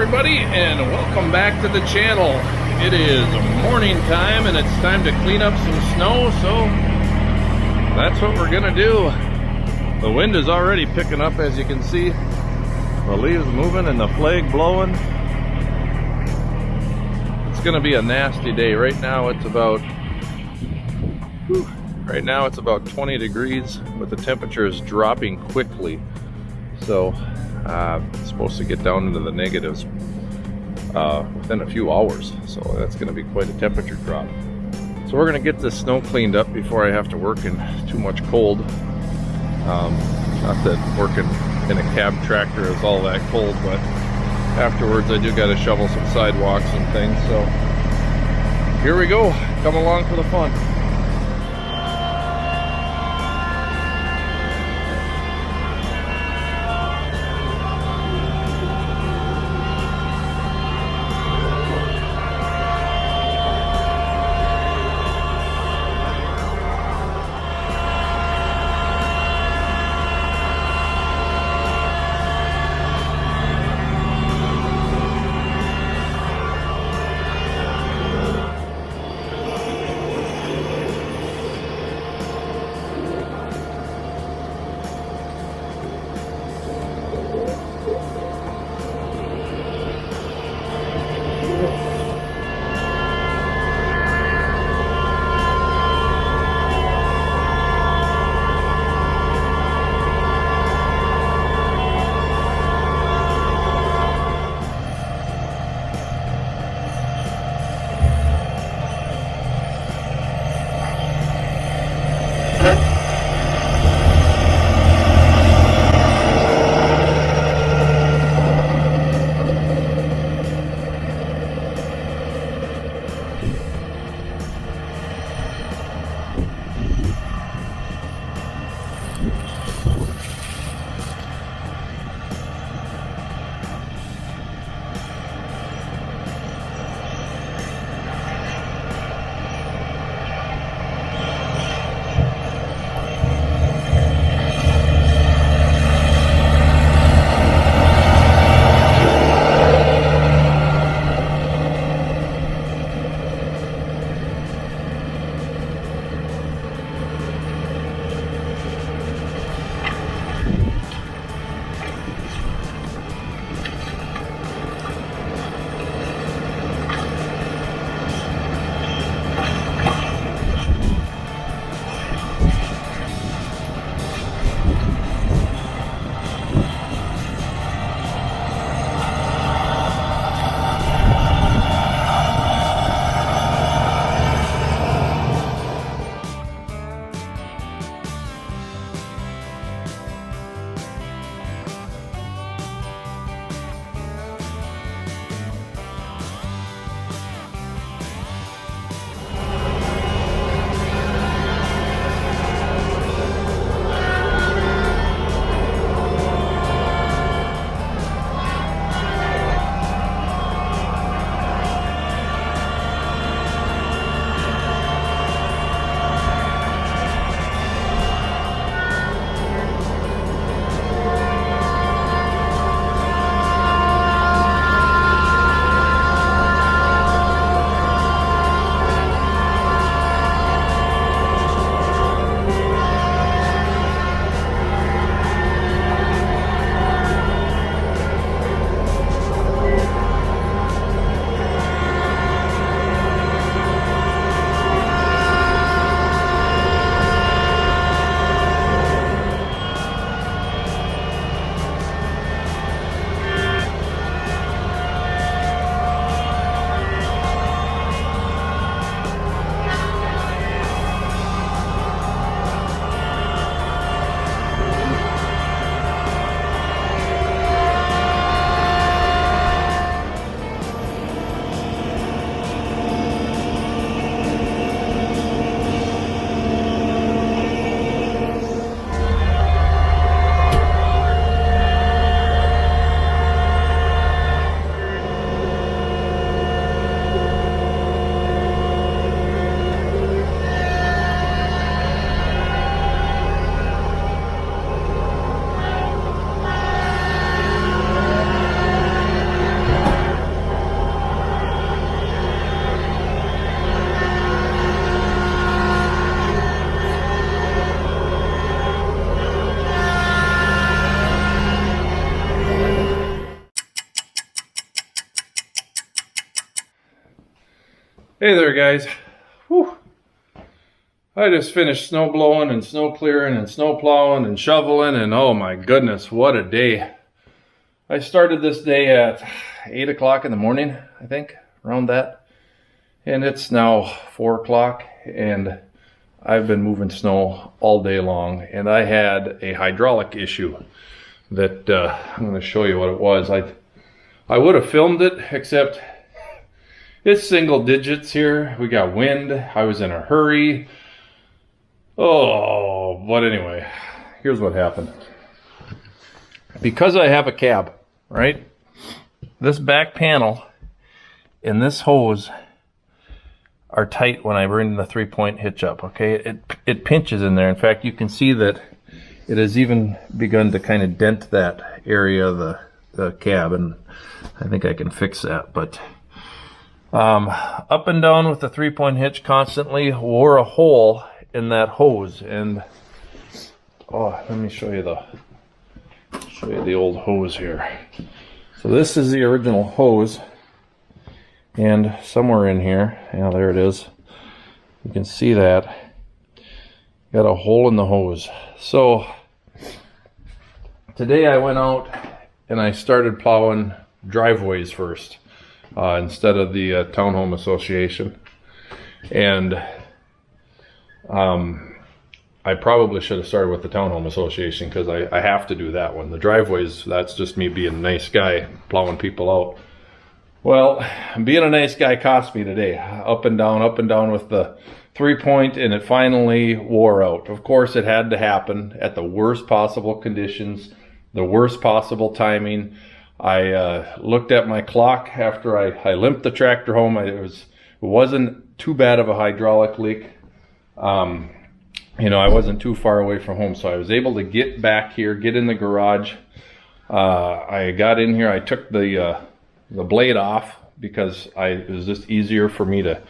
everybody, and welcome back to the channel. It is morning time and it's time to clean up some snow, so that's what we're gonna do. The wind is already picking up, as you can see. The leaves moving and the flag blowing. It's gonna be a nasty day. Right now it's about 20 degrees, but the temperature is dropping quickly. So it's supposed to get down into the negatives within a few hours. So that's going to be quite a temperature drop. So we're going to get this snow cleaned up before I have to work in too much cold. Not that working in a cab tractor is all that cold, but afterwards I do got to shovel some sidewalks and things. So here we go. Come along for the fun. Hey there, guys. Whew. I just finished snow blowing and snow clearing and snow plowing and shoveling, and oh my goodness, what a day. I started this day at 8 o'clock in the morning, I think, around that. And it's now 4 o'clock, and I've been moving snow all day long, and I had a hydraulic issue that I'm going to show you what it was. I would have filmed it, except it's single digits here. We got wind. I was in a hurry. Oh, but anyway, here's what happened. Because I have a cab, right? This back panel and this hose are tight when I bring the 3-point hitch up, okay? It pinches in there. In fact, you can see that it has even begun to kind of dent that area of the cab, and I think I can fix that. But up and down with the 3-point hitch constantly wore a hole in that hose, and oh, let me show you the old hose here. So this is the original hose, and somewhere in here, yeah, there it is. You can see that got a hole in the hose. So today I went out and I started plowing driveways first instead of the townhome association, and I probably should have started with the townhome association because I have to do that one. The driveways, that's just me being a nice guy plowing people out. Well, being a nice guy cost me today. Up and down with the 3-point, and it finally wore out. Of course, it had to happen at the worst possible conditions, the worst possible timing. I looked at my clock after I limped the tractor home. It wasn't too bad of a hydraulic leak. You know, I wasn't too far away from home, so I was able to get back here, get in the garage. I got in here. I took the blade off because it was just easier for me to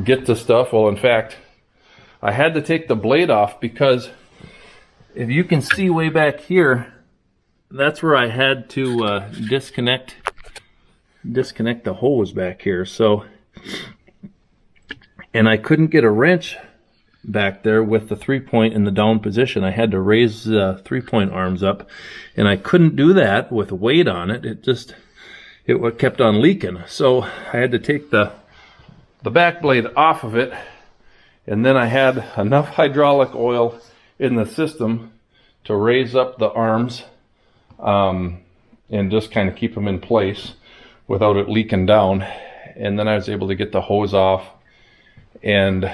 get the stuff. Well, in fact, I had to take the blade off because if you can see way back here, that's where I had to disconnect the hose back here. So, and I couldn't get a wrench back there with the 3-point in the down position. I had to raise the 3-point arms up, and I couldn't do that with weight on it. It kept on leaking. So I had to take the back blade off of it, and then I had enough hydraulic oil in the system to raise up the arms and just kind of keep them in place without it leaking down. And then I was able to get the hose off, and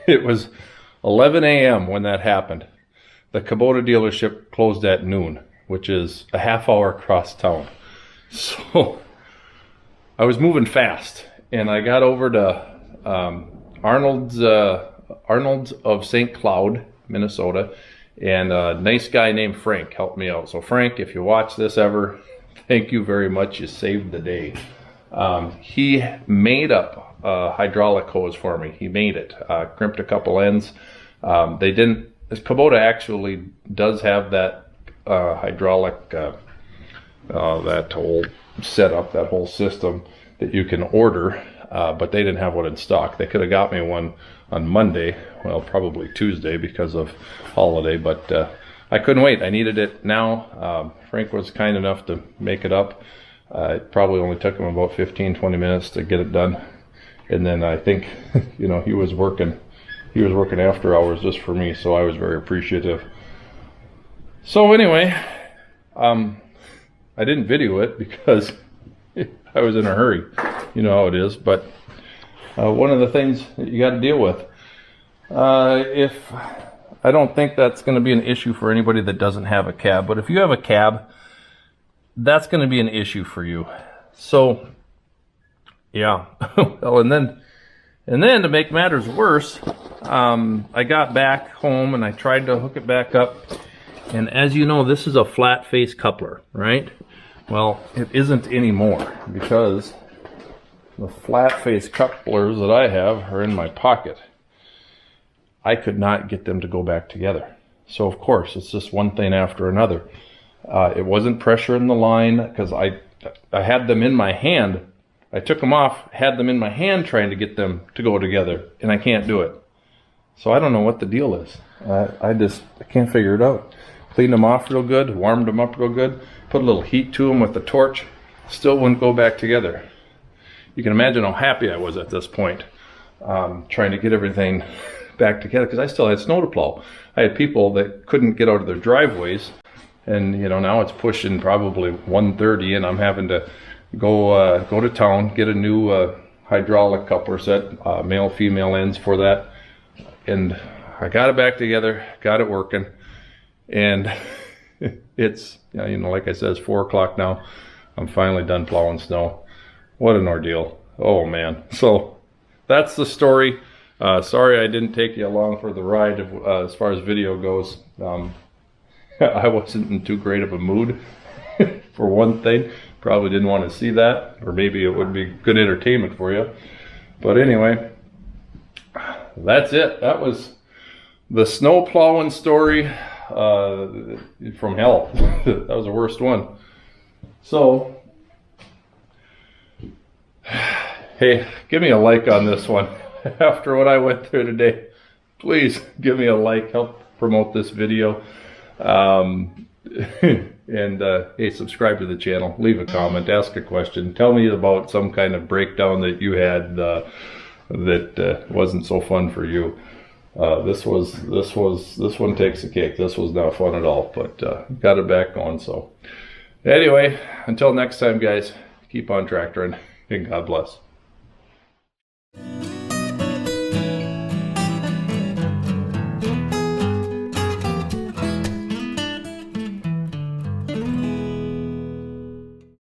it was 11 a.m. when that happened. The Kubota dealership closed at noon, which is a half hour across town. So I was moving fast, and I got over to Arnold's of St. Cloud, Minnesota, and a nice guy named Frank helped me out. So Frank, if you watch this ever, thank you very much. You saved the day. He made up hydraulic hose for me. He made it, crimped a couple ends. Kubota actually does have that hydraulic, that whole setup, that whole system that you can order, but they didn't have one in stock. They could have got me one on Monday, well, probably Tuesday because of holiday, but I couldn't wait. I needed it now. Frank was kind enough to make it up. It probably only took him about 15-20 minutes to get it done. And then I think, you know, he was working after hours just for me, so I was very appreciative. So anyway, I didn't video it because I was in a hurry. You know how it is. But one of the things that you got to deal with, I don't think that's going to be an issue for anybody that doesn't have a cab, but if you have a cab, that's going to be an issue for you. So yeah. Well, and then to make matters worse, I got back home and I tried to hook it back up, and as you know, this is a flat face coupler, right? Well, it isn't anymore because the flat face couplers that I have are in my pocket. I could not get them to go back together. So of course, it's just one thing after another. It wasn't pressure in the line because I had them in my hand. I took them off, had them in my hand trying to get them to go together, and I can't do it. So I don't know what the deal is. I can't figure it out. Cleaned them off real good, warmed them up real good, put a little heat to them with the torch, still wouldn't go back together. You can imagine how happy I was at this point, trying to get everything back together, because I still had snow to plow. I had people that couldn't get out of their driveways, and you know, now it's pushing probably 1:30, and I'm having to go to town, get a new hydraulic coupler set, male female ends for that, and I got it back together, got it working, and it's, you know, like I said, it's 4 o'clock now. I'm finally done plowing snow. What an ordeal. Oh man. So that's the story. Sorry I didn't take you along for the ride as far as video goes. I wasn't in too great of a mood for one thing. Probably didn't want to see that, or maybe it would be good entertainment for you. But anyway, that's it. That was the snow plowing story from hell. That was the worst one. So, hey, give me a like on this one. After what I went through today, please give me a like, help promote this video. And hey, subscribe to the channel, leave a comment, ask a question, tell me about some kind of breakdown that you had that wasn't so fun for you. This one takes the cake. This was not fun at all, but got it back going. So anyway, until next time, guys, keep on tractoring, and God bless.